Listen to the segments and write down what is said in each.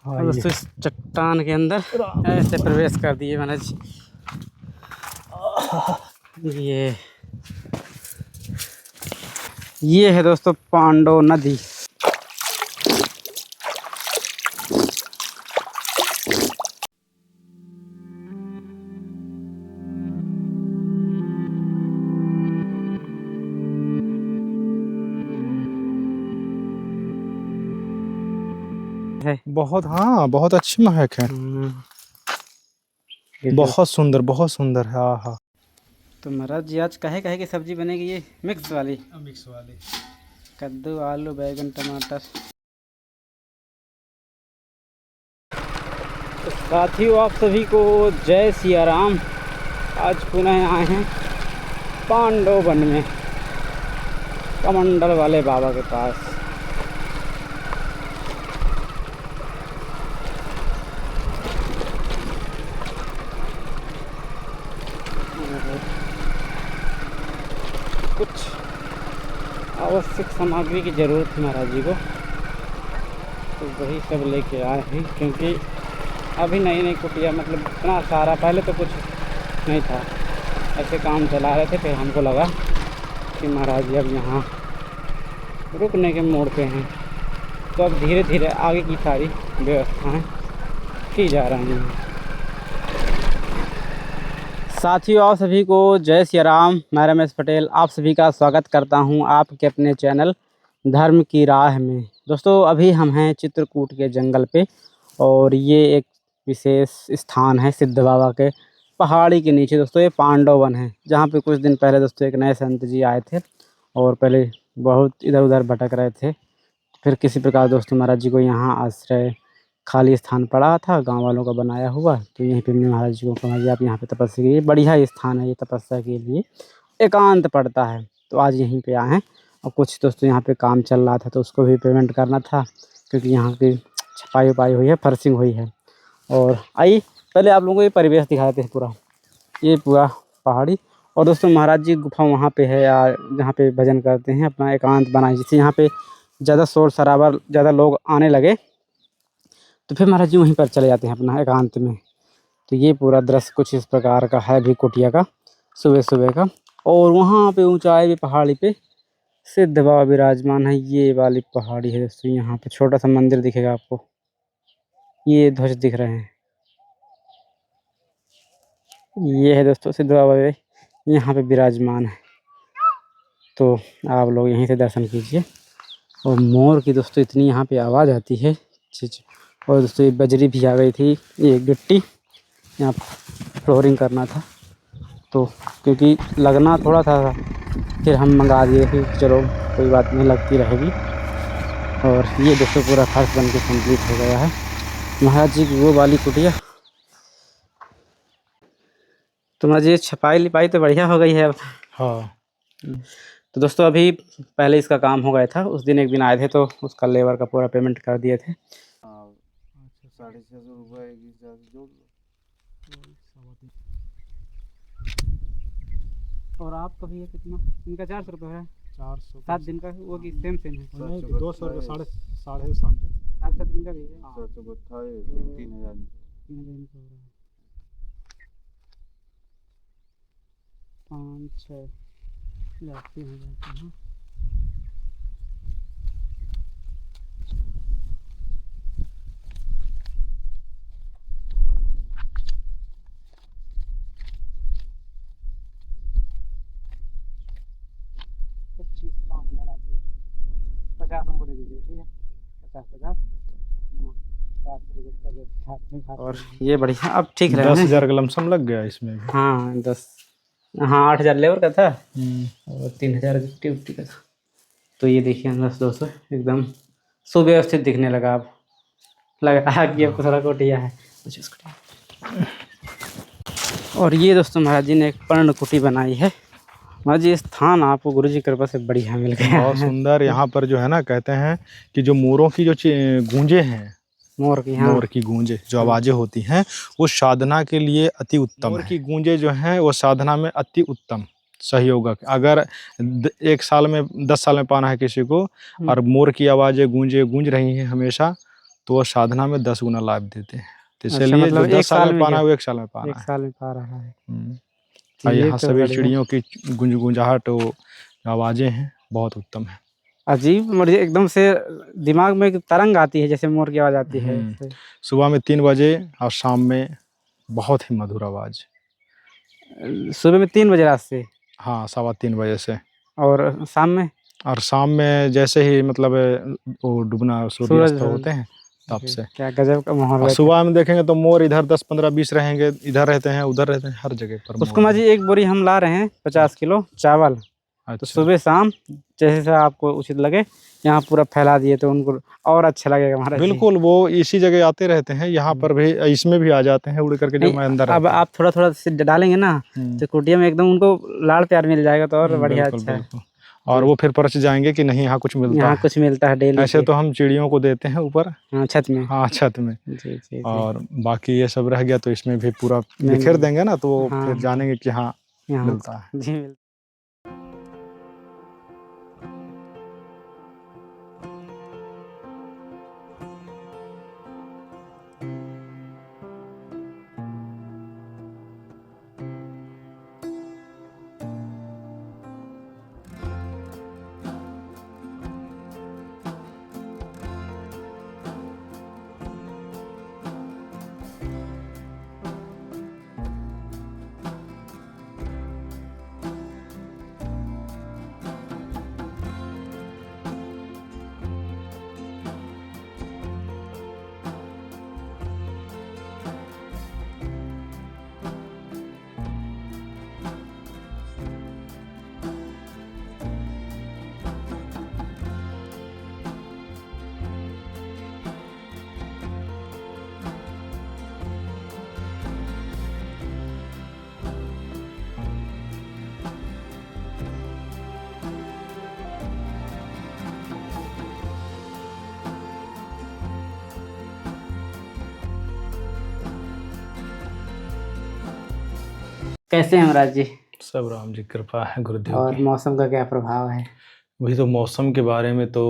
और दोस्तों इस चट्टान के अंदर ऐसे प्रवेश कर दिए महाराज। ये है दोस्तों पांडव नदी। है बहुत, हाँ बहुत अच्छी महक है। बहुत सुंदर है। हाँ हाँ। तो महाराज जी आज कहे की सब्जी बनेगी? ये मिक्स वाली कद्दू आलू बैगन टमाटर। तो साथियों आप सभी को जय सिया राम। आज पुनः आए हैं पांडव वन में कमंडल वाले बाबा के पास। कुछ आवश्यक सामग्री की ज़रूरत थी महाराज जी को, तो वही सब लेके आए हैं। क्योंकि अभी नई कुटिया मतलब इतना सारा, पहले तो कुछ नहीं था, ऐसे काम चला रहे थे। फिर हमको लगा कि महाराज जी अब यहाँ रुकने के मोड़ पे हैं, तो अब धीरे धीरे आगे की सारी व्यवस्थाएं की जा रही हैं। साथियों आप सभी को जय सिया राम। मैं रमेश पटेल आप सभी का स्वागत करता हूं आपके अपने चैनल धर्म की राह में। दोस्तों अभी हम हैं चित्रकूट के जंगल पे, और ये एक विशेष स्थान है सिद्ध बाबा के पहाड़ी के नीचे। दोस्तों ये पांडव वन है, जहाँ पे कुछ दिन पहले दोस्तों एक नए संत जी आए थे, और पहले बहुत इधर उधर भटक रहे थे। फिर किसी प्रकार दोस्तों महाराज जी को यहाँ आश्रय खाली स्थान पड़ा था गांव वालों का बनाया हुआ, तो यहीं पे मैं महाराज जी को कहा जी आप यहाँ पे तपस्या कीजिए। बढ़िया स्थान है ये तपस्या के लिए, एकांत पड़ता है। तो आज यहीं पे आए हैं, और कुछ दोस्तों यहाँ पे काम चल रहा था तो उसको भी पेमेंट करना था, क्योंकि यहाँ की छपाई उपाई हुई है, फर्शिंग हुई है। और आइए पहले आप लोगों को ये परिवेश दिखा देते हैं पूरा, ये पूरा पहाड़ी। और दोस्तों महाराज जी गुफा वहाँ पे है, या जहाँ पे भजन करते हैं, अपना एकांत बनाए, जिससे यहाँ पे ज़्यादा शोर शराबा, ज़्यादा लोग आने लगे तो फिर महाराज जी वहीं पर चले जाते हैं अपना एकांत में। तो ये पूरा दृश्य कुछ इस प्रकार का है भी कुटिया का सुबह सुबह का। और वहाँ पे ऊंचाई पे पहाड़ी पे सिद्ध बाबा विराजमान है। ये वाली पहाड़ी है दोस्तों, यहाँ पे छोटा सा मंदिर दिखेगा आपको, ये ध्वज दिख रहे हैं, ये है दोस्तों सिद्ध बाबा यहाँ पे विराजमान है। तो आप लोग यहीं से दर्शन कीजिए। और मोर की दोस्तों इतनी यहाँ पे आवाज़ आती है। और दोस्तों ये बजरी भी आ गई थी, ये गिट्टी यहाँ फ्लोरिंग करना था, तो क्योंकि लगना थोड़ा था, फिर हम मंगा दिए कि चलो कोई बात नहीं, लगती रहेगी। और ये दोस्तों पूरा फर्श बन के कम्प्लीट हो गया है। महाराज जी की वो वाली कुटिया। तो महाराज जी छपाई लिपाई तो बढ़िया हो गई है अब। हाँ। तो दोस्तों अभी पहले इसका काम हो गया था, उस दिन एक दिन आए थे तो उसका लेबर का पूरा पेमेंट कर दिए थे। 650 रुपये की जोड़ लो। और आपका भैया कितना? इनका 400 रुपये है, 400 7 दिन का वो की सेम है। 200 रुपये, साढ़े 7 7 दिन का भी है। 728 3000 5 6 3000। हमको दे दीजिए, ठीक है? 50 और ये बढ़िया अब ठीक रहे। 10,000 का लमसम लग गया इसमें भी। हाँ 10, हाँ 8,000 लेबर का था और 3,000 गिफ्टी उफ्टी का था। तो ये देखिए 200 एकदम सुव्यवस्थित दिखने लगा। अब लग रहा है कि अब थोड़ा कोटिया है। और ये दोस्तों महाराज जी ने एक पर्णकुटी बनाई है। महाराज जी स्थान आपको गुरु जी कृपा से बढ़िया मिल गया। बहुत सुंदर। यहाँ पर जो है ना, कहते हैं कि जो मोरों की जो गूंजें हैं, मोर की, हाँ, मोर की गूंजें जो आवाज़ें होती हैं, वो साधना के लिए अति उत्तम। मोर की गूंजें जो हैं वो साधना में अति उत्तम सहयोगक। अगर 1 साल में 10 साल में पाना है किसी को, और मोर की आवाज़ें गूंज रही हैं हमेशा, तो वो साधना में 10 गुना लाभ देते हैं। तो अच्छा, इसलिए मतलब जो 10 एक साल साल में में पाना है ये वो 1 साल में पाना एक है। साल में पा रहा है। और ये यहाँ तो सभी बढ़िया। चिड़ियों की गुंजाहट वो आवाज़ें हैं, बहुत उत्तम है। अजीब, मुझे एकदम से दिमाग में एक तरंग आती है जैसे मोर की आवाज़ आती है ऐसे। सुबह में 3 बजे और शाम में बहुत ही मधुर आवाज़। सुबह में 3 बजे रात से, हाँ, 3:15 बजे से। और शाम में और शाम में जैसे ही मतलब वो डूबना सूरज सूर्यास्त होते हैं तब से। क्या गजब का माहौल और रहता है। सुबह में देखेंगे तो मोर इधर 10, 15, 20 रहेंगे, इधर रहते हैं, उधर रहते हैं, हर जगह पर उसको मोर माँ हैं। जी एक बोरी हम ला रहे हैं 50 किलो चावल, तो अच्छा, सुबह शाम जैसे से आपको उचित लगे यहाँ पूरा फैला दिए तो उनको और अच्छा लगेगा महाराज जी। बिल्कुल वो इसी जगह आते रहते हैं, यहाँ पर भी इसमें भी आ जाते हैं उड़ करके, जो मैं अंदर अब रहता हूँ। आप थोड़ा थोड़ा से डालेंगे ना तो कुटिया में एकदम उनको लाड़ प्यार मिल जाएगा तो और बढ़िया बिल्कुल अच्छा है। बिल्कुल। और वो फिर परच जाएंगे कि नहीं यहाँ कुछ मिलता यहाँ है। कुछ मिलता है डेली ऐसे के। तो हम चिड़ियों को देते हैं ऊपर, हाँ, छत में। हाँ छत में, जी जी जी। और बाकी ये सब रह गया तो इसमें भी पूरा नहीं, बिखेर नहीं। देंगे ना, तो वो हाँ फिर जानेंगे कि हाँ यहाँ मिलता है। जी कैसे हैं महाराज जी? सब राम जी कृपा है, गुरुदेव और की। मौसम का क्या प्रभाव है? वही तो मौसम के बारे में तो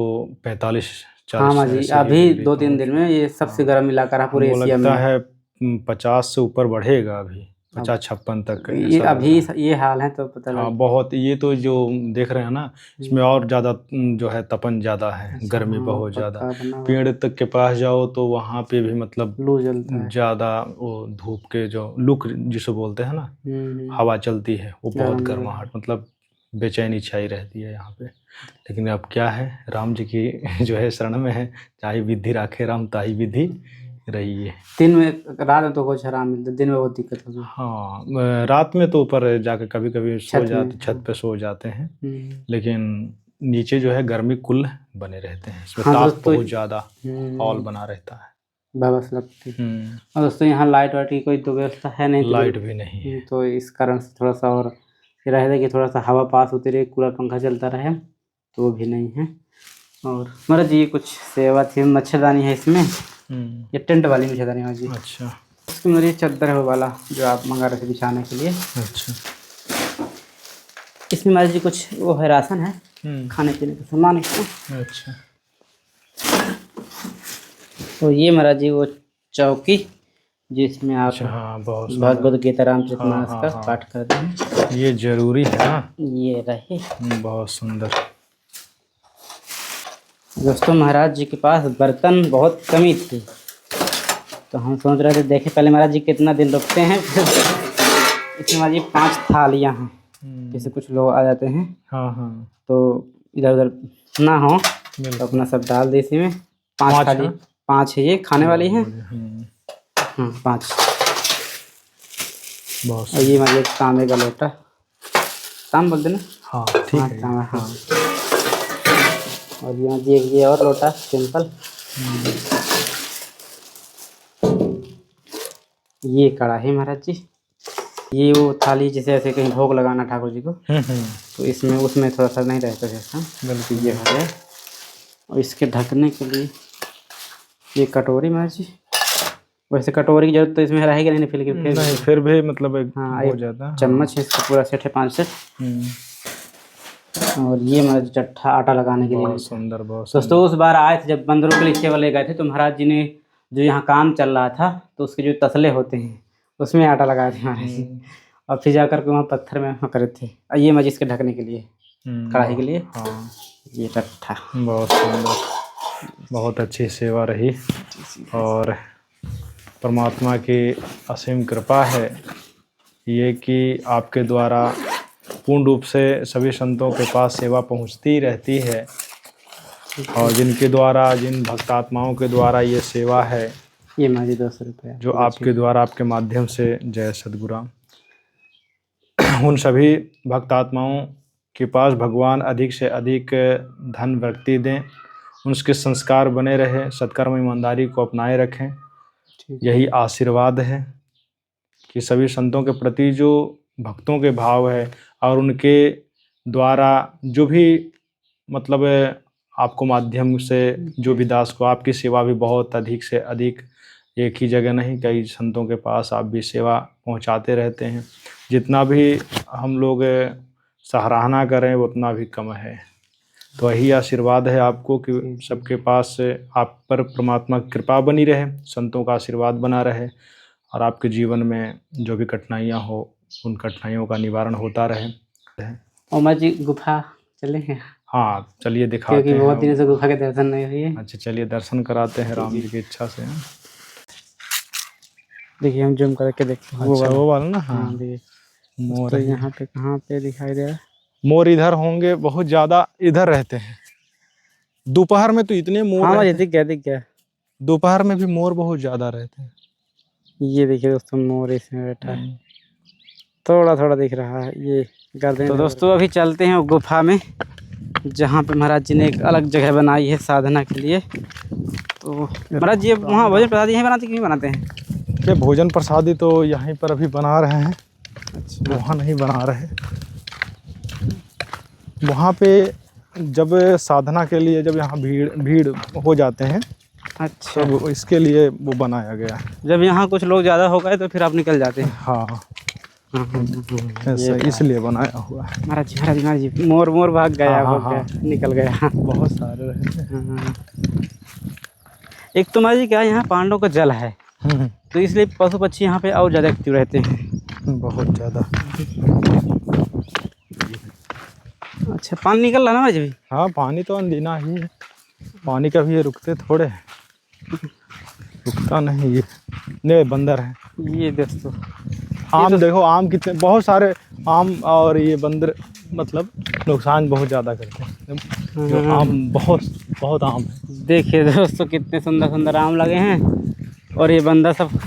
45-40 हाँ माँ जी, ऐसे ही अभी डिग्री 2-3 दिन में ये सबसे गर्म इलाका रहा पूरे हमको एशिया में। लगता है 50 से ऊपर बढ़ेगा अभी, अब 50-56 तक ये ऐसा लग अभी रहा है। ये हाल है तो पता हाँ लग। बहुत, ये तो जो देख रहे हैं ना इसमें और ज़्यादा जो है तपन ज़्यादा है, अच्छा, गर्मी हाँ, बहुत ज़्यादा। पक्का बना हुआ पेड़ तक के पास जाओ तो वहाँ पे भी मतलब लू जलता है। ज़्यादा वो धूप के जो लुक जिसे बोलते हैं ना, हवा चलती है, वो बहुत गर्म गर्माहट, मतलब बेचैनी छाई रहती है यहाँ पे। लेकिन अब क्या है, राम जी की जो है शरण में है, चाहे विधि राखे राम ताही विधि रही है। दिन में, रात में तो कुछ आराम मिलता है, दिन में बहुत दिक्कत होगी। हाँ रात में तो ऊपर जाके कभी कभी सो छत जाते, में, छत पे सो जाते हैं, हम्म। लेकिन नीचे जो है गर्मी कुल बने रहते हैं, इसमें हाँ, ताप दोस्तों, बहुत ज़्यादा हॉल बना रहता है। बस लगती है। और दोस्तों यहाँ लाइट वाइट की कोई तो व्यवस्था है नहीं, तो लाइट भी नहीं है। तो इस कारण से थोड़ा सा और ये रहता है कि थोड़ा सा हवा पास होती रहे, कूलर पंखा चलता रहे, तो वो भी नहीं है। और महाराज जी कुछ सेवा थी, मच्छरदानी है इसमें, ये टेंट वाली मच्छरदानी है जी। अच्छा, इसकी मेरी चादर है वो वाला जो आप मंगा रहे थे बिछाने के लिए। अच्छा, इसमें महाराज जी कुछ वो है, राशन है, खाने पीने का सामान है। अच्छा, तो ये महाराज जी वो चौकी जिसमें आप अच्छा, हाँ बहुत भगवद गीता रामचरितमानस हाँ, का हाँ। पाठ करते हैं। ये जरूरी है ना, ये रहे। बहुत सुंदर। दोस्तों महाराज जी के पास बर्तन बहुत कमी थी, तो हम सोच रहे थे देखे पहले महाराज जी कितना दिन रुकते हैं, इसमें महाराज जी 5 थालियाँ हैं, जैसे कुछ लोग आ जाते हैं, हाँ हाँ, तो इधर उधर ना हो तो अपना सब डाल दे इसी में। 5 थाली, 5 है ये खाने वाली हैं। हाँ 5। बहुत और ये मतलब तांबे का लोटा, ताम बोलते ना। हाँ ठीक है। तांबा, हाँ। और यहाँ ये और लोटा सिंपल। ये कढ़ाई महाराज जी, ये वो थाली जैसे ऐसे कहीं भोग लगाना ठाकुर जी को, तो इसमें उसमें थोड़ा सा नहीं रहता जैसा, बिल्कुल ये हो गया। और इसके ढकने के लिए ये कटोरी महाराज जी, वैसे कटोरी की जरूरत तो इसमें रहेगी नहीं, फिर नहीं, फिर भी मतलब एक हाँ हो एक जाता है। चम्मच है, इसका पूरा सेट है 5 सेट। और ये हमारा जो चट्टा आटा लगाने के लिए बहुत था। सुंदर, बहुत सुंदर। दोस्तों उस बार आए थे जब बंदरों के लिए सेवा ले गए थे, तो महाराज जी ने जो यहाँ काम चल रहा था तो उसके जो तसले होते हैं उसमें आटा लगाए थे महाराज जी, और फिर जाकर के वहाँ पत्थर में करे थे। और ये मैं जिसके ढकने के लिए, कढ़ाई के लिए, हाँ, ये चट्टा। बहुत सुंदर, बहुत अच्छी सेवा रही। और परमात्मा की असीम कृपा है ये कि आपके द्वारा पूर्ण रूप से सभी संतों के पास सेवा पहुंचती रहती है, और जिनके द्वारा, जिन भक्तात्माओं के द्वारा ये सेवा है, ये माजी 200 रुपये जो आपके द्वारा, आपके माध्यम से, जय सद्गुराम, उन सभी भक्तात्माओं के पास भगवान अधिक से अधिक धन वृत्ति दें, उनके संस्कार बने रहे, सत्कर्म ईमानदारी को अपनाए रखें। यही आशीर्वाद है कि सभी संतों के प्रति जो भक्तों के भाव है और उनके द्वारा जो भी मतलब आपको माध्यम से जो भी दास को आपकी सेवा भी बहुत अधिक से अधिक, एक ही जगह नहीं, कई संतों के पास आप भी सेवा पहुंचाते रहते हैं। जितना भी हम लोग सराहना करें उतना भी कम है। तो यही आशीर्वाद है आपको कि सबके पास आप पर परमात्मा की कृपा बनी रहे, संतों का आशीर्वाद बना रहे, और आपके जीवन में जो भी कठिनाइयाँ हो उन कठिनाइयों का निवारण होता रहे। उमा जी गुफा चलेंगे? हाँ चलिए दिखाते क्योंकि हैं। बहुत दिन से गुफा के दर्शन नहीं हुए। अच्छा चलिए दर्शन कराते हैं राम जी की इच्छा से। देखिए हम जूम करके देखते हैं। अच्छा वो वाला ना। हाँ देखिए मोर तो है। यहाँ पे कहाँ पे दिखाई दे रहा है? मोर इधर होंगे, बहुत ज्यादा इधर रहते हैं। दोपहर में तो इतने मोर हाँ रहते दिख गया दिख गया। दोपहर में भी मोर बहुत ज्यादा रहते हैं। ये देखिए दोस्तों मोर इसमें बैठा है, थोड़ा थोड़ा दिख रहा है ये गर्दन। तो दोस्तों अभी चलते हैं गुफा में, जहाँ पे महाराज जी ने एक अलग जगह बनाई है साधना के लिए। तो महाराज जी वहाँ भोजन प्रसाद यहीं बनाते क्यों बनाते हैं? ये भोजन प्रसादी तो यहीं पर अभी बना रहे हैं। अच्छा, वहाँ नहीं बना रहे। वहाँ पे जब साधना के लिए जब यहाँ भीड़ हो जाते हैं, अच्छा तो इसके लिए वो बनाया गया है। जब यहाँ कुछ लोग ज़्यादा हो गए तो फिर आप निकल जाते हैं। हाँ ऐसा इसलिए बनाया हुआ है। महाराज जी मोर भाग गया, हाँ, भाग गया, निकल गया। बहुत सारे रहते हैं। हाँ। एक तो महाराज जी क्या यहाँ पांडव का जल है, तो इसलिए पशु पक्षी यहाँ पे और ज़्यादा एक्टिव रहते हैं। बहुत ज़्यादा। अच्छा पानी निकल रहा है ना महाराज जी? हाँ पानी तो अनदीना ही है, पानी का भी ये रुकते थोड़े हैं, रुकता नहीं ये। नहीं बंदर है ये दोस्तों आम देखो, आम कितने, बहुत सारे आम, और ये बंदर मतलब नुकसान बहुत ज़्यादा करते हैं। जो आम बहुत आम है। देखिए दोस्तों कितने सुंदर सुंदर आम लगे हैं, और ये बंदा सब,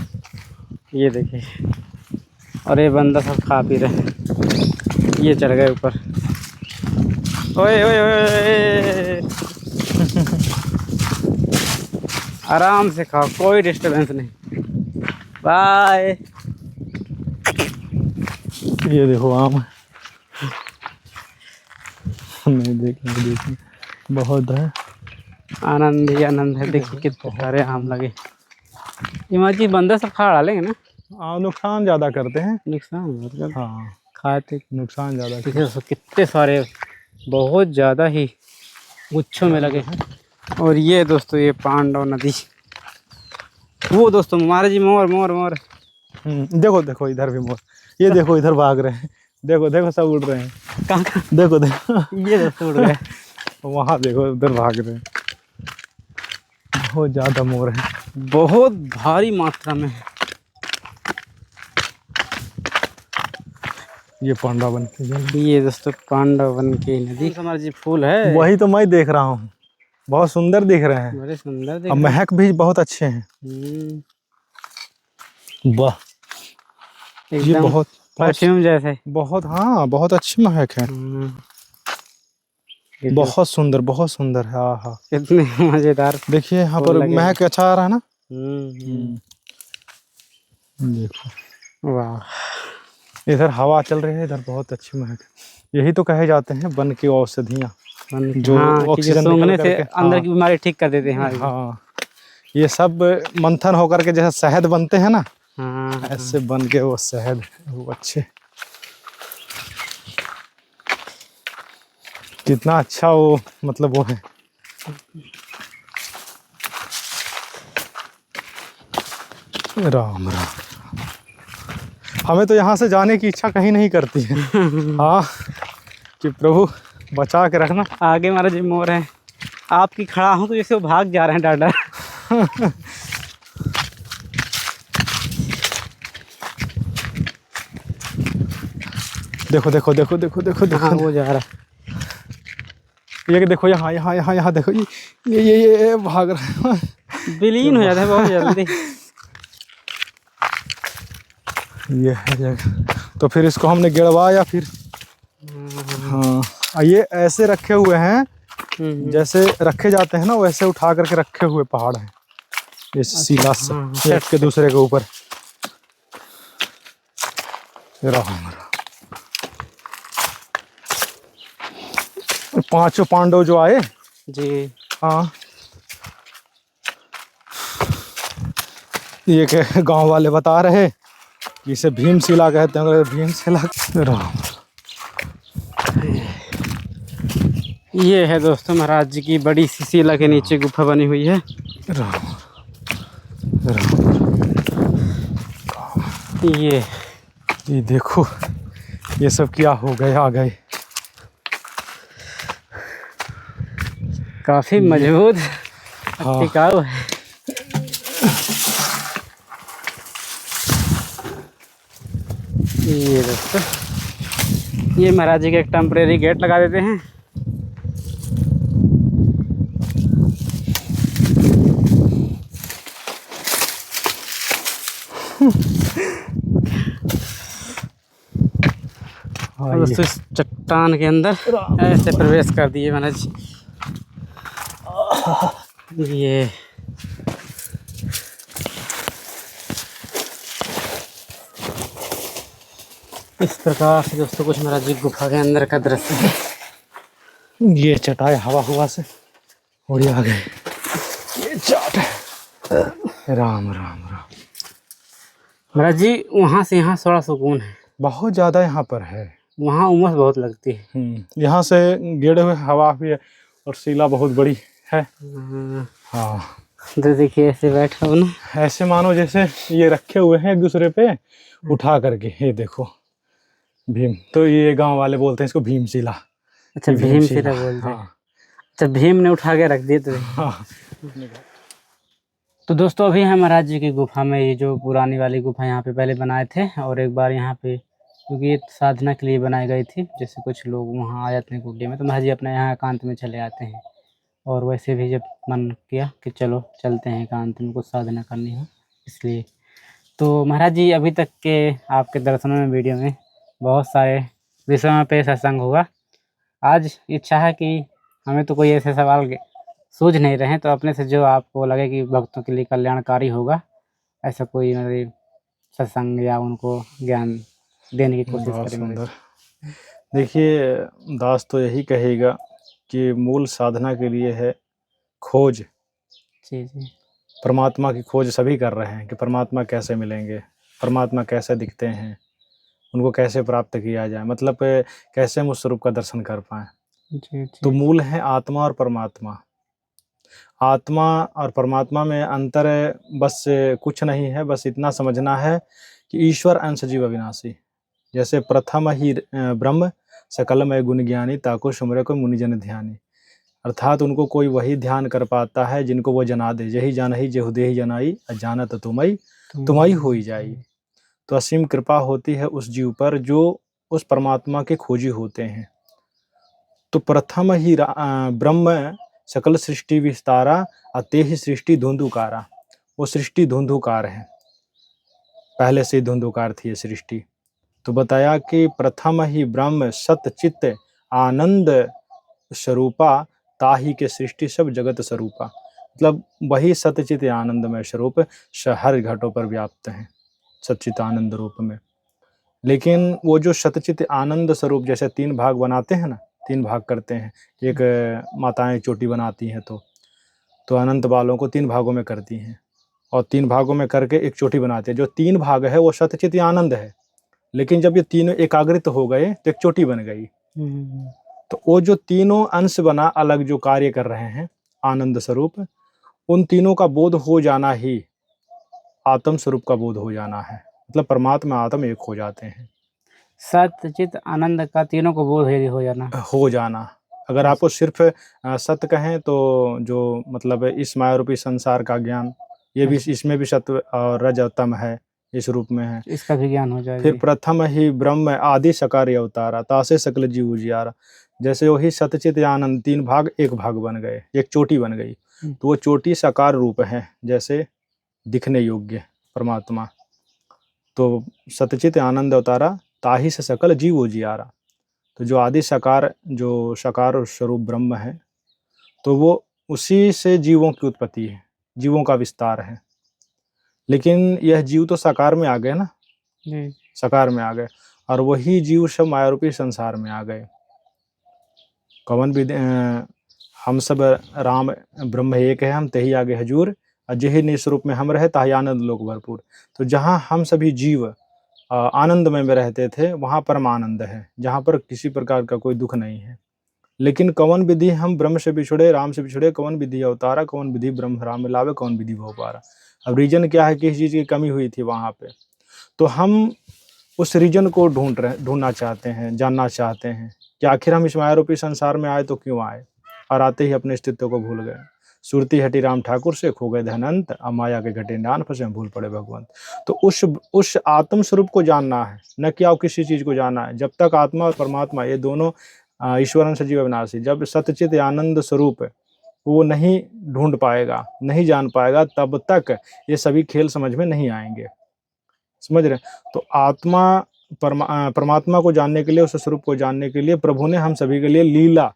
ये देखिए, और ये बंदा सब खा पी रहे हैं। ये चढ़ गए ऊपर। ओए ओए ओए आराम से खाओ, कोई डिस्टरबेंस नहीं। बाय। ये देखो आम है। नहीं देखिए बहुत है। आनंद ही आनंद है। देखिए कितने सारे आम लगे। इमाजी बंदा सब खा डालेंगे ना? नुकसान ज़्यादा करते हैं। नुकसान मतलब हाँ खाते नुकसान ज़्यादा। देखिए दोस्तों कितने सारे, बहुत ज़्यादा ही गुच्छों में लगे हैं। और ये दोस्तों ये पांडव नदी, वो दोस्तों महाराज जी मोर। देखो देखो इधर भी मोर, ये देखो इधर भाग रहे हैं, देखो सब उड़ रहे हैं। कहाँ? देखो ये दोस्तों उड़ गए। वहाँ देखो उधर भाग रहे हैं। बहुत ज़्यादा मोर है, बहुत भारी मात्रा में है। ये पांडवन की जगह। ये दोस्तों पांडवन की नदी। हमारा जी फूल है, वही तो मैं देख रहा हूँ, बहुत सुंदर दिख रहे हैं, बड़े सुंदर दिख और रहे हैं। महक भी बहुत अच्छे हैं। वाह ये एकदम बहुत परफ्यूम जैसे। बहुत, हाँ बहुत अच्छी महक है। बहुत सुंदर है। हाँ कितने मजेदार। देखिए यहाँ पर महक अच्छा आ रहा है ना। देखो वाह इधर हवा चल रही है, इधर बहुत अच्छी महक है। यही तो कहे जाते हैं वन की औषधियाँ, जो ऑक्सीजन सूंघने से अंदर की बीमारी ठीक कर देते हैं। हाँ ये सब मंथन होकर के जैसे शहद बनते हैं ना, ऐसे बन के वो शहद वो अच्छे। कितना अच्छा वो मतलब वो है। राम राम। हमें तो यहाँ से जाने की इच्छा कहीं नहीं करती है। हाँ, कि प्रभु बचा के रखना। आगे महाराज जी मोर है, आपकी खड़ा हूँ तो जैसे वो भाग जा रहे हैं डाडा। देखो देखो देखो देखो देखो देखो। हाँ वो जा रहा है। ये देखो, यहाँ यहाँ यहाँ यहाँ देखो, ये भाग रहा है। विलीन हो जाता है बहुत जल्दी। ये है जगह। तो फिर इसको हमने गिरवाया फिर। हाँ, ये ऐसे रखे हुए हैं, जैसे रखे जाते हैं ना, वैसे उठा करके रखे हुए पहाड़ हैं। ये सीला से एक के दूसरे के ऊपर। पांचों पांडव जो आए जी। हाँ, ये के गांव वाले बता रहे कि इसे भीमशिला कहते हैं। भीमशिला राम। ये है दोस्तों महाराज जी की बड़ी सी शिला के नीचे गुफा बनी हुई है। राम राम। ये देखो, ये सब क्या हो गए, आ गए। काफी मजबूत हाँ। टिकाऊ है। ये दोस्तों, ये महाराज जी का एक टेम्परेरी गेट लगा देते हैं। और दोस्तों इस चट्टान के अंदर ऐसे प्रवेश कर दिए महाराज जी। ये इस प्रकार से दोस्तों कुछ महाराज जी गुफा के अंदर का दृश्य है। ये चटाई हवा हुआ से और ये आ गए। ये चाट है। राम राम राम। महाराज जी वहाँ से यहाँ थोड़ा सुकून है, बहुत ज्यादा यहाँ पर है। वहाँ उमस बहुत लगती है। यहाँ से गेड़े हुए हवा भी है और शिला बहुत बड़ी है। हाँ, तो देखिए ऐसे बैठा हूँ ना, ऐसे मानो जैसे ये रखे हुए हैं एक दूसरे पे उठा करके। ये देखो भीम, तो ये गांव वाले बोलते हैं इसको भीमशिला। अच्छा भीमशिला बोलते हैं। अच्छा भीम ने उठा के रख दिए तो। हाँ। तो दोस्तों अभी हम महाराज जी की गुफा में, ये जो पुरानी वाली गुफा यहाँ पे पहले बनाए थे, और एक बार यहाँ पे क्योंकि ये साधना के लिए बनाई गई थी, जैसे कुछ लोग वहाँ आ जाते हैं कुटिया में तो महाराज जी अपने यहाँ एकांत में चले आते हैं। और वैसे भी जब मन किया कि चलो चलते हैं एकांत में, कुछ साधना करनी हो, इसलिए। तो महाराज जी अभी तक के आपके दर्शनों में, वीडियो में बहुत सारे विषयों पे सत्संग हुआ। आज इच्छा है कि हमें तो कोई ऐसे सवाल सूझ नहीं रहे हैं, तो अपने से जो आपको लगे कि भक्तों के लिए कल्याणकारी होगा, ऐसा कोई मतलब सत्संग या उनको ज्ञान देने की कोशिश बहुत करेंगे। सुंदर। देखिए, दास तो यही कहेगा कि मूल साधना के लिए है खोज। जी जी। परमात्मा की खोज सभी कर रहे हैं कि परमात्मा कैसे मिलेंगे, परमात्मा कैसे दिखते हैं, उनको कैसे प्राप्त किया जाए, मतलब कैसे हम उस स्वरूप का दर्शन कर पाएँ। जी तो जी। मूल है आत्मा और परमात्मा। आत्मा और परमात्मा में अंतर बस कुछ नहीं है, बस इतना समझना है कि ईश्वर अंश जीव अविनाशी। जैसे प्रथम ही ब्रह्म सकलमय गुण ज्ञानी, ताको सुमरे को मुनिजन ध्यानी। अर्थात उनको कोई वही ध्यान कर पाता है जिनको वो जना दे। यही जानही जेहु देहि जनाई, अजानत तुम्हारी होई जाई। तो असीम कृपा होती है उस जीव पर जो उस परमात्मा के खोजी होते हैं। तो प्रथम ही ब्रह्म सकल सृष्टि विस्तारा, अते ही सृष्टि धुंधुकारा। वो सृष्टि धुंधुकार है, पहले से धुंधुकार थी ये सृष्टि। तो बताया कि प्रथम ही ब्रह्म सत चित्त आनंद स्वरूपा, ताही के सृष्टि सब जगत स्वरूपा। मतलब वही सतचित आनंदमय स्वरूप हर घटों पर व्याप्त है, सच्चित आनंद रूप में। लेकिन वो जो सतचित आनंद स्वरूप, जैसे तीन भाग बनाते हैं ना, तीन भाग करते हैं। एक माताएं चोटी बनाती हैं तो अनंत बालों को तीन भागों में करती हैं, और तीन भागों में करके एक चोटी बनाती है। जो तीन भाग है वो सतचित आनंद है, लेकिन जब ये तीनों एकाग्रित हो गए तो एक चोटी बन गई। तो वो जो तीनों अंश बना अलग जो कार्य कर रहे हैं आनंद स्वरूप, उन तीनों का बोध हो जाना ही आत्म स्वरूप का बोध हो जाना है। मतलब परमात्मा आत्म एक हो जाते हैं। सत्य चित आनंद का तीनों को बोध हो जाना। हो जाना। अगर आपको सिर्फ सत्य कहें तो जो मतलब इस माया रूपी संसार का ज्ञान, ये भी, इसमें भी सत्व और रज और तम है, इस रूप में है। इसका भी ज्ञान हो जाए फिर जी। प्रथम ही ब्रह्म आदि सकार अवतारा, तासे सकल जीव उजियारा। जैसे वही सतचित आनंद तीन भाग एक भाग बन गए, एक चोटी बन गई, तो वो चोटी साकार रूप है, जैसे दिखने योग्य परमात्मा। तो सतचित आनंद अवतारा ताहि से सकल जीव उजियारा। तो जो आदि साकार, जो साकार स्वरूप ब्रह्म है, तो वो उसी से जीवों की उत्पत्ति है, जीवों का विस्तार है। लेकिन यह जीव तो साकार में आ गए ना, जी। साकार में आ गए, और वही जीव सब माया रूपी संसार में आ गए। कवन विधि हम सब राम ब्रह्म एक है, हम तही आगे हजूर, अजहि निस्वरूप में हम रहे ताहि आनंद लोक भरपूर। तो जहाँ हम सभी जीव आनंदमय में रहते थे, वहाँ परम आनंद है, जहाँ पर किसी प्रकार का कोई दुख नहीं है। लेकिन कवन विधि हम ब्रह्म से बिछुड़े, राम से बिछुड़े, कवन विधि अवतारा, कवन विधि ब्रह्म राम मिलावे, कवन विधि भव पारा। अब रीजन क्या है, किस चीज़ की कमी हुई थी वहाँ पे, तो हम उस रीजन को ढूंढना चाहते हैं, जानना चाहते हैं कि आखिर हम इस माया रूपी संसार में आए तो क्यों आए, और आते ही अपने अस्तित्व को भूल गए। सुरती हटी राम ठाकुर से, खो गए धनंत, अब माया के घटे नान फंसे, भूल पड़े भगवंत। तो उस आत्म स्वरूप को जानना है, न कि आप किसी चीज को जानना है। जब तक आत्मा और परमात्मा ये दोनों ईश्वरन सजीव अविनाशी, जब सतचित आनंद स्वरूप वो नहीं ढूंढ पाएगा, नहीं जान पाएगा, तब तक ये सभी खेल समझ में नहीं आएंगे। समझ रहे? तो आत्मा परमात्मा को जानने के लिए, उस स्वरूप को जानने के लिए प्रभु ने हम सभी के लिए लीला,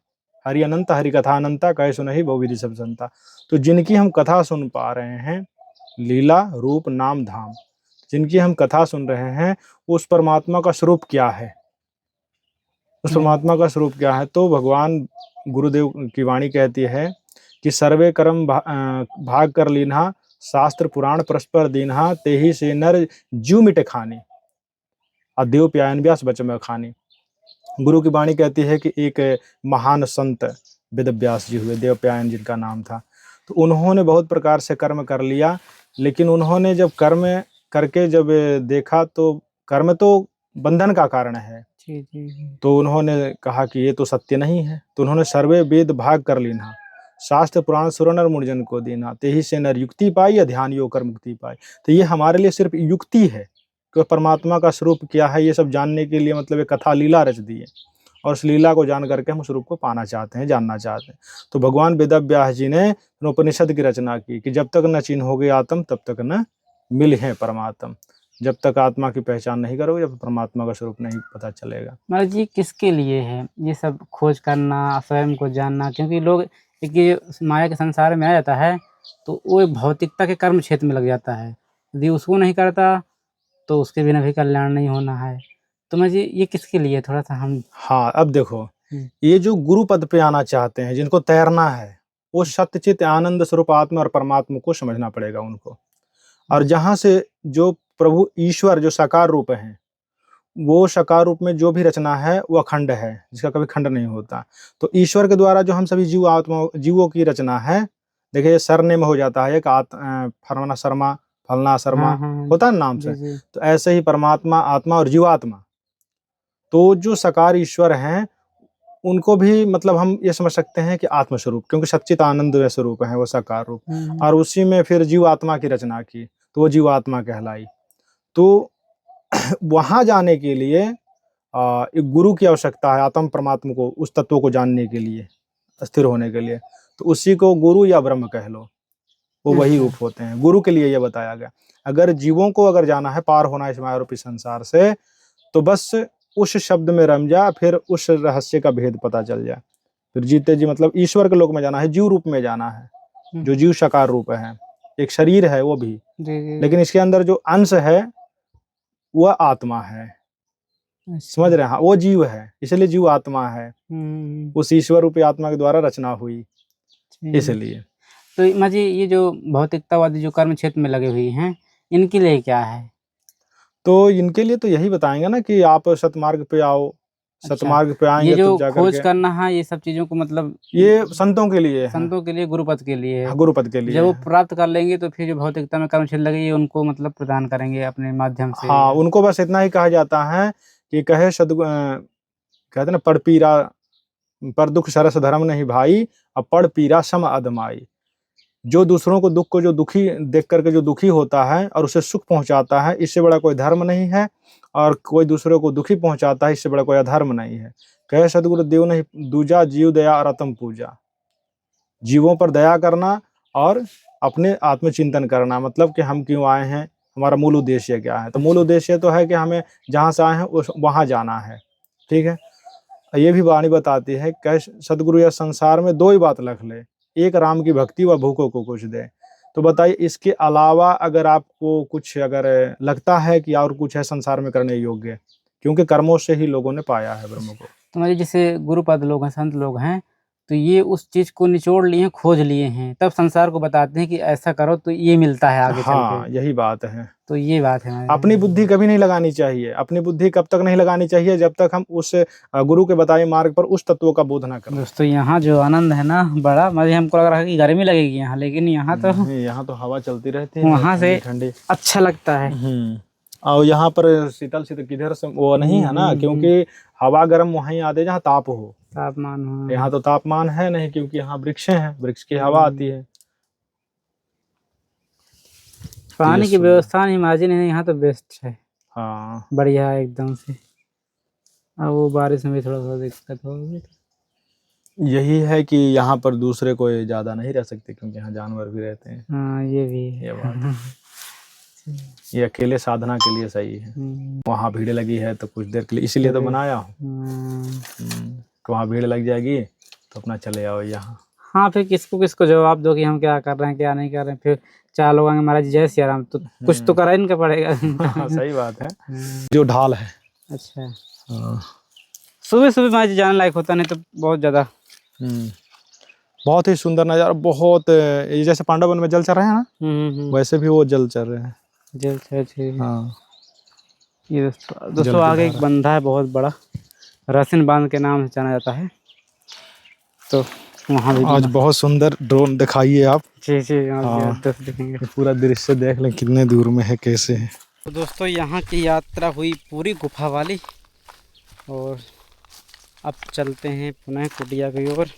हरि अनंत हरि कथा अनंता, कहे सुनहि बहुविधि सब संता। तो जिनकी हम कथा सुन पा रहे हैं, लीला रूप नाम धाम, जिनकी हम कथा सुन रहे हैं, उस परमात्मा का स्वरूप क्या है, उस परमात्मा का स्वरूप क्या है? तो भगवान गुरुदेव की वाणी कहती है कि सर्वे कर्म भाग कर लीन्हा, शास्त्र पुराण परस्पर दीन्हा, तेहि से नर जीव मिटे खानी, अदेव प्यायन व्यास बचम खानी। गुरु की वाणी कहती है कि एक महान संत वेद व्यास जी हुए, देव प्यायन जिनका नाम था। तो उन्होंने बहुत प्रकार से कर्म कर लिया, लेकिन उन्होंने जब कर्म करके जब देखा तो कर्म तो बंधन का कारण है, जी जी। तो उन्होंने कहा कि ये तो सत्य नहीं है। तो उन्होंने सर्वे वेद भाग कर लीना, शास्त्र पुराण सुर नर मुर्जन को देना, तेहि से नर युक्ति पाई, ध्यान योग कर मुक्ति पाई। तो ये हमारे लिए सिर्फ युक्ति है कि परमात्मा का स्वरूप क्या है, ये सब जानने के लिए मतलब एक कथा लीला रच दी है, और उस लीला को जान करके हम स्वरूप को पाना चाहते हैं, जानना चाहते हैं। तो भगवान वेद व्यास जी ने उपनिषद की रचना की कि जब तक न चिन्होगे आत्म, तब तक न मिल है परमात्म। जब तक आत्मा की पहचान नहीं करोगे, जब परमात्मा का स्वरूप नहीं पता चलेगा। महाराज जी, किसके लिए है ये सब खोज करना, स्वयं को जानना? क्योंकि लोग एक ये माया के संसार में आ जाता है तो वो एक भौतिकता के कर्म क्षेत्र में लग जाता है। यदि उसको नहीं करता तो उसके बिना भी कल्याण नहीं होना है। तो मैं जी, ये किसके लिए, थोड़ा सा हम। हाँ, अब देखो, ये जो गुरु पद पे आना चाहते हैं, जिनको तैरना है, वो सत्यचित आनंद स्वरूप आत्मा और परमात्मा को समझना पड़ेगा उनको। और जहाँ से जो प्रभु ईश्वर जो साकार रूप है, वो साकार रूप में जो भी रचना है वो अखंड है, जिसका कभी खंड नहीं होता। तो ईश्वर के द्वारा जो हम सभी जीव आत्मा जीवों की रचना है, देखिए सरनेम हो जाता है, एक फलाना शर्मा, फलना शर्मा, होता है नाम से। तो ऐसे ही परमात्मा, आत्मा और जीवात्मा, तो जो साकार ईश्वर हैं, उनको भी मतलब हम ये समझ सकते हैं कि आत्मस्वरूप, क्योंकि सच्चित आनंद स्वरूप है वो साकार रूप। और उसी में फिर जीवात्मा की रचना की, तो वो जीवात्मा कहलाई। तो वहां जाने के लिए एक गुरु की आवश्यकता है, आत्म परमात्मा को, उस तत्व को जानने के लिए, स्थिर होने के लिए। तो उसी को गुरु या ब्रह्म कह लो, वो वही रूप होते हैं। गुरु के लिए ये बताया गया। अगर जीवों को अगर जाना है, पार होना है इस माया रूपी संसार से, तो बस उस शब्द में रम जा, फिर उस रहस्य का भेद पता चल जाए। फिर जीते जी मतलब ईश्वर के लोक में जाना है, जीव रूप में जाना है, जो जीव साकार रूप है, एक शरीर है वो भी, लेकिन इसके अंदर जो अंश है वह आत्मा है। समझ रहे हैं? हाँ, वो जीव है, इसलिए जीव आत्मा है, उस ईश्वर रूपी आत्मा के द्वारा रचना हुई, इसलिए। तो माँ जी, ये जो भौतिकतावादी जो कर्म क्षेत्र में लगे हुए हैं, इनके लिए क्या है? तो इनके लिए तो यही बताएंगे ना कि आप सतमार्ग पे आओ, सतमार्ग पे ये आएंगे जो तो जाकर खोज के करना है ये सब चीजों को मतलब ये संतों के लिए है, संतों के लिए, गुरुपद के लिए है। गुरुपद के लिए जब वो है। प्राप्त कर लेंगे तो फिर जो भौतिकता में कर्मशील लगे ये उनको मतलब प्रदान करेंगे अपने माध्यम से। हाँ, उनको बस इतना ही कहा जाता है कि कहे कहते हैं ना, पढ़ पीरा पर दुख सरस धर्म नहीं भाई, अब पढ़ पीरा सम अदमाई। जो दूसरों को दुख को जो दुखी देख करके जो दुखी होता है और उसे सुख पहुंचाता है, इससे बड़ा कोई धर्म नहीं है। और कोई दूसरों को दुखी पहुंचाता है, इससे बड़ा कोई अधर्म नहीं है। कहे सदगुरु देव नहीं दूजा, जीव दया और आत्म पूजा। जीवों पर दया करना और अपने आत्मचिंतन करना, मतलब कि हम क्यों आए हैं, हमारा मूल उद्देश्य क्या है। तो मूल उद्देश्य तो है कि हमें जहाँ से आए हैं वहाँ जाना है। ठीक है, ये भी वाणी बताती है, कह सदगुरु या संसार में दो ही बात रख ले, एक राम की भक्ति व भूखों को कुछ दे। तो बताइए, इसके अलावा अगर आपको कुछ अगर लगता है कि और कुछ है संसार में करने योग्य, क्योंकि कर्मों से ही लोगों ने पाया है ब्रह्म को। तो हमारे जैसे गुरुपद लोग हैं, संत लोग हैं, तो ये उस चीज को निचोड़ लिए हैं, खोज लिए हैं, तब संसार को बताते हैं कि ऐसा करो तो ये मिलता है आगे चल हाँ, के। यही बात है। तो ये बात है हमारे। अपनी बुद्धि कभी नहीं लगानी चाहिए। अपनी बुद्धि कब तक नहीं लगानी चाहिए, जब तक हम उस गुरु के बताए मार्ग पर उस तत्वों का बोध ना करें। दोस्तों यहाँ जो आनंद है ना, बड़ा मजे, हमको लग रहा है कि गर्मी लगेगी यहाँ, लेकिन यहाँ तो यहाँ तो हवा चलती रहती है, वहाँ से ठंडी। अच्छा लगता है। और यहाँ पर शीतल शीतल किधर से वो नहीं है ना, क्योंकि हवा गर्म वहीं आते जहाँ ताप हो, तापमान हो। यहाँ तो तापमान है नहीं, क्योंकि यहाँ वृक्ष हैं, वृक्ष की हवा आती है। पानी की व्यवस्था नहीं, मार्जिन है यहाँ तो बेस्ट है। हाँ, बढ़िया है एकदम से। अब वो बारिश में भी थोड़ा सा दिक्कत होगी। यही है कि यहाँ पर दूसरे कोई ज्यादा नहीं रह सकते, क्योंकि यहाँ जानवर भी रहते हैं। हाँ ये भी है। ये बात ये अकेले साधना के लिए सही है। वहाँ भीड़ लगी है तो कुछ देर के लिए, इसीलिए तो बनाया हूँ कि वहाँ भीड़ लग जाएगी तो अपना चले आओ यहाँ। हाँ, फिर किसको किसको जवाब दो कि हम क्या कर रहे हैं क्या नहीं कर रहे हैं। फिर चार लोग आएंगे, महाराज जय सिया राम, तो कुछ तो करा इनका पड़ेगा। हाँ, सही बात है। जो ढाल है, अच्छा, सुबह सुबह महाराज जाने लायक होता, नहीं तो बहुत ज्यादा। बहुत ही सुंदर नजारा। बहुत ये जैसे पांडव वन में जल चल रहे हैं ना, वैसे भी वो जल चल रहे हैं। जल छे। हाँ, ये दोस्तों आगे एक बंधा है बहुत बड़ा, रसिन बांध के नाम से जाना जाता है। तो वहाँ भी आज बहुत सुंदर ड्रोन दिखाइए आप। जी देखेंगे, पूरा दृश्य देख लें कितने दूर में है, कैसे है। तो दोस्तों यहाँ की यात्रा हुई पूरी गुफा वाली, और अब चलते हैं पुनः कुटिया की ओर,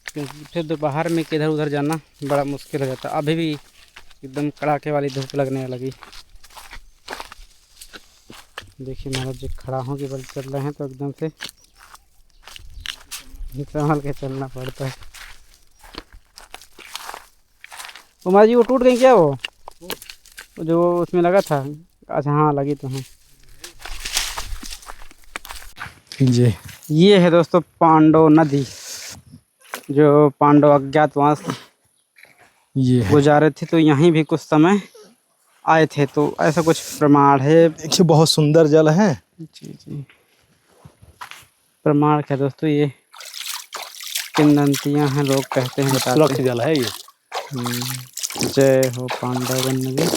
क्योंकि फिर दोपहर में किधर उधर जाना बड़ा मुश्किल हो जाता। अभी भी एकदम कड़ाके वाली धूप लगने लगी। देखिए महाराज जी खड़ा हों के बल चल रहे हैं, तो एकदम से संभल के चलना पड़ता है। तो महाराज जी वो टूट गई क्या, वो जो उसमें लगा था? अच्छा हाँ, लगी तो है जी। ये है दोस्तों पांडव नदी, जो पांडव अज्ञातवास ये है। गुजारे थे, तो यहीं भी कुछ समय आए थे, तो ऐसा कुछ प्रमाण है। देखिए बहुत सुंदर जल है। जी प्रमाण क्या दोस्तों, ये किंवदंतियां हैं, लोग कहते हैं, बताते हैं। जल है ये। जय हो पांडव नदी।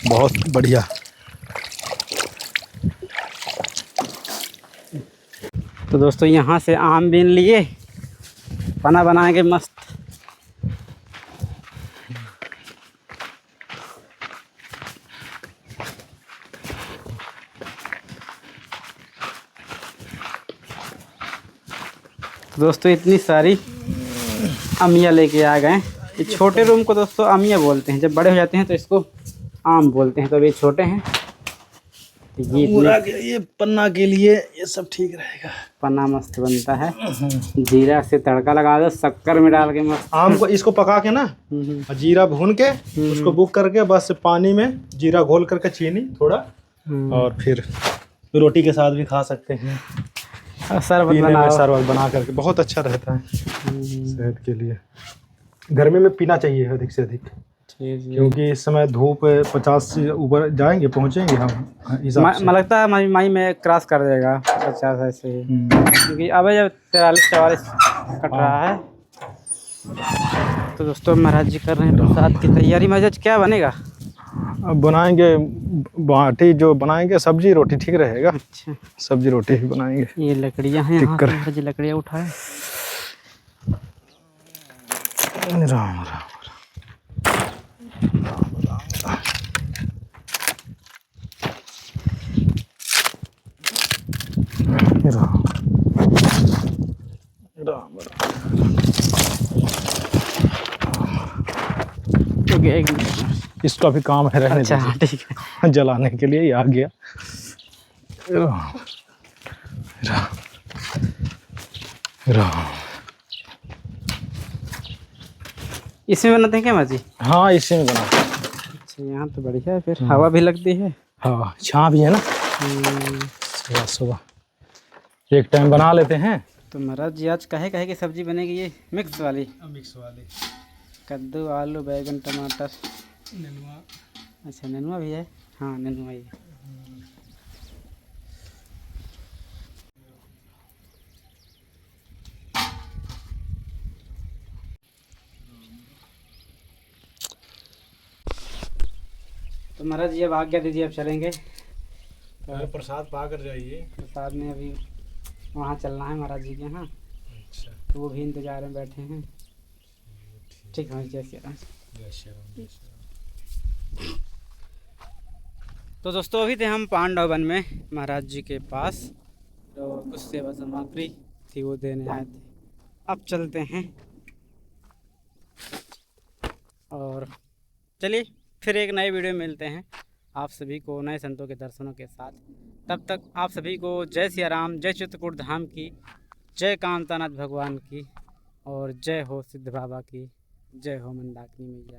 बहुत बढ़िया। तो दोस्तों यहाँ से आम बीन लिए, पना बनाएंगे मस्त। दोस्तों इतनी सारी अमिया लेके आ गए। ये छोटे रूम को दोस्तों अमिया बोलते हैं, जब बड़े हो जाते हैं तो इसको आम बोलते हैं। तो अभी छोटे हैं, तो ये पन्ना के लिए ये सब ठीक रहेगा। पन्ना मस्त बनता है, जीरा से तड़का लगा दो, शक्कर में डाल के मस्त। आम को इसको पका के ना, जीरा भून के उसको बुक करके, बस पानी में जीरा घोल करके, चीनी थोड़ा, और फिर रोटी के साथ भी खा सकते हैं। शरबत बना करके बहुत अच्छा रहता है सेहत के लिए। गर्मी में पीना चाहिए अधिक से अधिक। जी। क्योंकि इस समय धूप 50 से ऊपर जाएंगे, पहुंचेंगे हम हिसाब से। मैं लगता है मई में क्रॉस कर देगा 50 ऐसे ही, हम्म। क्योंकि अब जब 43-44 कट रहा है। तो दोस्तों महाराज जी कर रहे हैं प्रसाद की तैयारी। महाराज क्या बनेगा? अब बनाएंगे बाटी, जो बनाएंगे सब्जी रोटी ठीक रहेगा। अच्छा, सब्जी रोटी ही बनाएंगे। ये लकड़ियाँ हैं, यहाँ से टिक्कर। महाराज जी लकड़ियाँ उठाए। राम राम राम राम राम। एक मिनट। इसका भी काम है, रहने अच्छा दीजिए। ठीक है। जलाने के लिए ही आ गया। राम राम राम। इसमें बनाते हैं क्या महाराज जी? हाँ इसी में बना। अच्छा, यहाँ तो बढ़िया है, फिर हवा भी लगती है। हाँ छाँ भी है ना। सुबह सुबह एक टाइम बना लेते हैं। तो महाराज जी आज कहे की सब्जी बनेगी? ये मिक्स वाली? मिक्स वाले। कद्दू, आलू, बैगन, टमाटर, नेनुआ। अच्छा नेनुआ भी है। हाँ नेनुआ ही है। तो महाराज जी अब आज्ञा दीजिए, अब चलेंगे। पहले प्रसाद पा कर जाइए। प्रसाद में अभी वहाँ चलना है महाराज जी के यहाँ, अच्छा। तो वो भी इंतजार में बैठे हैं। ठीक है, जय श्री राम। जय श्री राम, जय श्री राम। तो दोस्तों अभी थे हम पांडव वन में महाराज जी के पास, तो कुछ सेवा सामग्री थी वो देने आए थे। अब चलते हैं और चलिए फिर एक नए वीडियो में मिलते हैं आप सभी को नए संतों के दर्शनों के साथ। तब तक आप सभी को जय सिया राम, जय चित्रकूट धाम की, जय कामतानाथ भगवान की, और जय हो सिद्ध बाबा की, जय हो मंदाकिनी मैया।